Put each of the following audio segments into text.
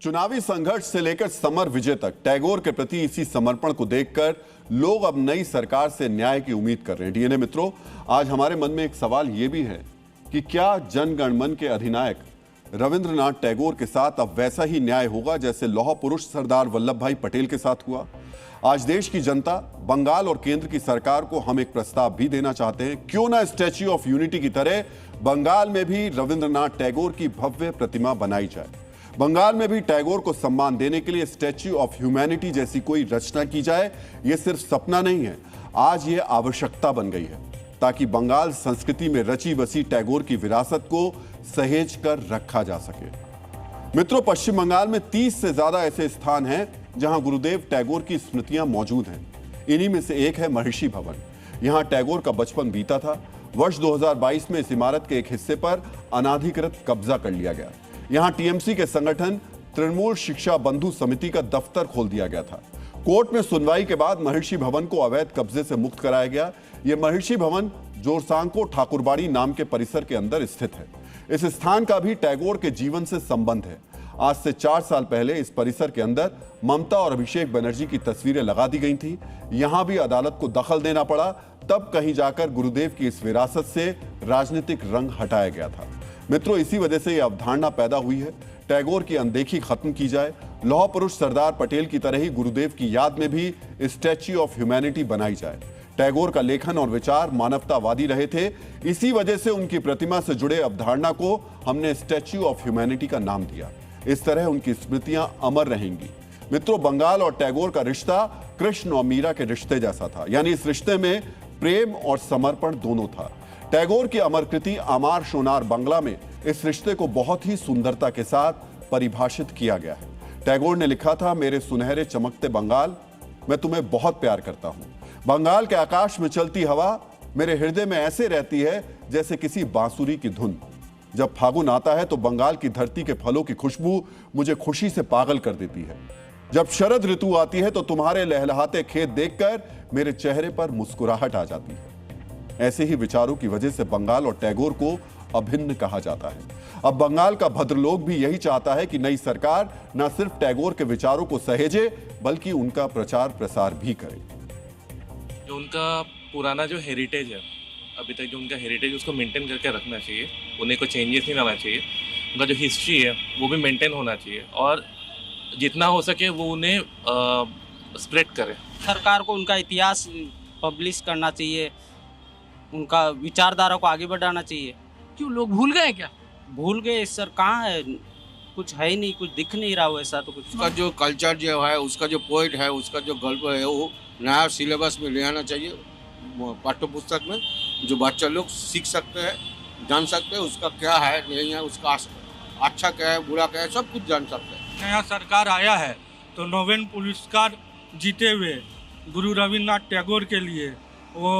चुनावी संघर्ष से लेकर समर विजय तक टैगोर के प्रति इसी समर्पण को देखकर लोग अब नई सरकार से न्याय की उम्मीद कर रहे हैं। डीएनए मित्रों, आज हमारे मन में एक सवाल यह भी है कि क्या जन गण मन के अधिनायक रविंद्रनाथ टैगोर के साथ अब वैसा ही न्याय होगा जैसे लौह पुरुष सरदार वल्लभ भाई पटेल के साथ हुआ। आज देश की जनता, बंगाल और केंद्र की सरकार को हम एक प्रस्ताव भी देना चाहते हैं। क्यों ना स्टैच्यू ऑफ यूनिटी की तरह बंगाल में भी रविंद्रनाथ टैगोर की भव्य प्रतिमा बनाई जाए। बंगाल में भी टैगोर को सम्मान देने के लिए स्टैच्यू ऑफ ह्यूमैनिटी जैसी कोई रचना की जाए। यह सिर्फ सपना नहीं है, आज ये आवश्यकता बन गई है, ताकि बंगाल संस्कृति में रची बसी टैगोर की विरासत को सहेज कर रखा जा सके। मित्रों, पश्चिम बंगाल में 30 से ज्यादा ऐसे स्थान हैं जहां गुरुदेव टैगोर की स्मृतियां मौजूद हैं। इन्हीं में से एक है महर्षि भवन। यहां टैगोर का बचपन बीता था। वर्ष 2022 में इस इमारत के एक हिस्से पर अनाधिकृत कब्जा कर लिया गया। यहां टीएमसी के संगठन तृणमूल शिक्षा बंधु समिति का दफ्तर खोल दिया गया था। कोर्ट में सुनवाई के बाद महर्षि भवन को अवैध कब्जे से मुक्त कराया गया। यह महर्षि भवन जोरसांको ठाकुरबाड़ी नाम के परिसर के अंदर स्थित है। इस स्थान का भी टैगोर के जीवन से संबंध है। आज से 4 साल पहले इस परिसर के अंदर ममता और अभिषेक बनर्जी की तस्वीरें लगा दी गई थी। यहां भी अदालत को दखल देना पड़ा, तब कहीं जाकर गुरुदेव की इस विरासत से राजनीतिक रंग हटाया गया था। मित्रों, इसी वजह से यह अवधारणा पैदा हुई है, टैगोर की अनदेखी खत्म की जाए। लौह पुरुष सरदार पटेल की तरह ही गुरुदेव की याद में भी स्टैच्यू ऑफ ह्यूमैनिटी बनाई जाए। टैगोर का लेखन और विचार मानवतावादी रहे थे। इसी वजह से उनकी प्रतिमा से जुड़े अवधारणा को हमने स्टैच्यू ऑफ ह्यूमैनिटी का नाम दिया। इस तरह उनकी स्मृतियां अमर रहेंगी। मित्रों, बंगाल और टैगोर का रिश्ता कृष्ण और मीरा के रिश्ते जैसा था, यानी इस रिश्ते में प्रेम और समर्पण दोनों था। टैगोर की अमर कृति अमार सोनार बांग्ला में इस रिश्ते को बहुत ही सुंदरता के साथ परिभाषित किया गया है। टैगोर ने लिखा था, मेरे सुनहरे चमकते बंगाल, मैं तुम्हें बहुत प्यार करता हूं। बंगाल के आकाश में चलती हवा मेरे हृदय में ऐसे रहती है जैसे किसी बांसुरी की धुन। जब फागुन आता है तो बंगाल की धरती के फलों की खुशबू मुझे खुशी से पागल कर देती है। जब शरद ऋतु आती है तो तुम्हारे लहलहाते खेत देखकर मेरे चेहरे पर मुस्कुराहट आ जाती है। ऐसे ही विचारों की वजह से बंगाल और टैगोर को अभिन्न कहा जाता है। अब बंगाल का भद्रलोक भी यही चाहता है कि नई सरकार न सिर्फ टैगोर के विचारों को सहेजे, बल्कि उनका प्रचार प्रसार भी करे। जो उनका पुराना जो हेरिटेज है, अभी तक जो उनका हेरिटेज उसको मेंटेन करके रखना चाहिए, उन्हें कोई चेंजेस नहीं लाना चाहिए। उनका जो हिस्ट्री है वो भी मेंटेन होना चाहिए और जितना हो सके वो उन्हें स्प्रेड करे। सरकार को उनका इतिहास पब्लिश करना चाहिए, उनका विचारधारा को आगे बढ़ाना चाहिए। क्यों लोग भूल गए क्या? भूल गए सर, कहाँ है, कुछ है ही नहीं, कुछ दिख नहीं रहा वैसा तो कुछ। उसका जो कल्चर जो है, उसका जो पोइट है, उसका जो गल्प है, वो नया सिलेबस में ले आना चाहिए पाठ्य पुस्तक में, जो बच्चा लोग सीख सकते हैं, जान सकते हैं उसका क्या है नहीं है, उसका अच्छा क्या है बुरा क्या है, सब कुछ जान सकते हैं। नया सरकार आया है तो नोबेल पुरस्कार जीते हुए गुरु रविंद्रनाथ टैगोर के लिए वो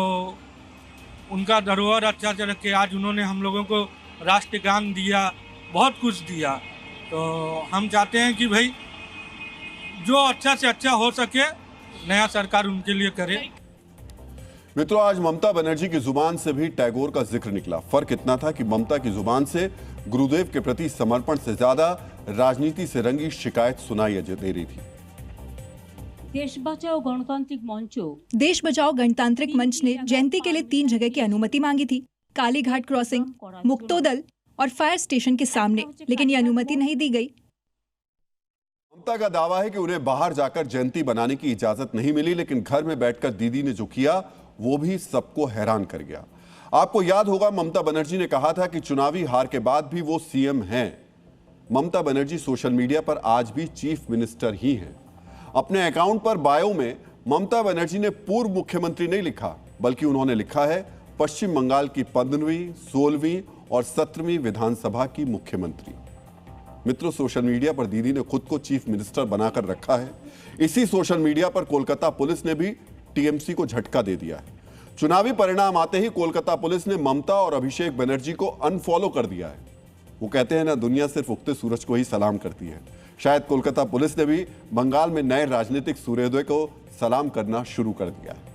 उनका धरोहर अच्छा से रखे। आज उन्होंने हम लोगों को राष्ट्रगान दिया, बहुत कुछ दिया। तो हम चाहते हैं कि भाई जो अच्छा से अच्छा हो सके नया सरकार उनके लिए करे। मित्रों, आज ममता बनर्जी की जुबान से भी टैगोर का जिक्र निकला। फर्क इतना था कि ममता की जुबान से गुरुदेव के प्रति समर्पण से ज्यादा राजनीति से रंगी शिकायत सुनाई दे रही थी। देश बचाओ गणतांत्रिक मंच ने जयंती के लिए 3 जगह की अनुमति मांगी थी, कालीघाट क्रॉसिंग, मुक्तोदल और फायर स्टेशन के सामने, लेकिन ये अनुमति नहीं दी गई। ममता का दावा है कि उन्हें बाहर जाकर जयंती बनाने की इजाजत नहीं मिली, लेकिन घर में बैठकर दीदी ने जो किया वो भी सबको हैरान कर गया। आपको याद होगा, ममता बनर्जी ने कहा था कि चुनावी हार के बाद भी वो सीएम हैं। ममता बनर्जी सोशल मीडिया पर आज भी चीफ मिनिस्टर ही हैं। अपने अकाउंट पर बायो में ममता बनर्जी ने पूर्व मुख्यमंत्री नहीं लिखा, बल्कि उन्होंने लिखा है पश्चिम बंगाल की 15वीं, 16वीं और 17वीं विधानसभा की मुख्यमंत्री। मित्रों, सोशल मीडिया पर दीदी ने खुद को चीफ मिनिस्टर बनाकर रखा है। इसी सोशल मीडिया पर कोलकाता पुलिस ने भी टीएमसी को झटका दे दिया है। चुनावी परिणाम आते ही कोलकाता पुलिस ने ममता और अभिषेक बनर्जी को अनफॉलो कर दिया है। वो कहते हैं ना, दुनिया सिर्फ उगते सूरज को ही सलाम करती है। शायद कोलकाता पुलिस ने भी बंगाल में नए राजनीतिक सूर्योदय को सलाम करना शुरू कर दिया है।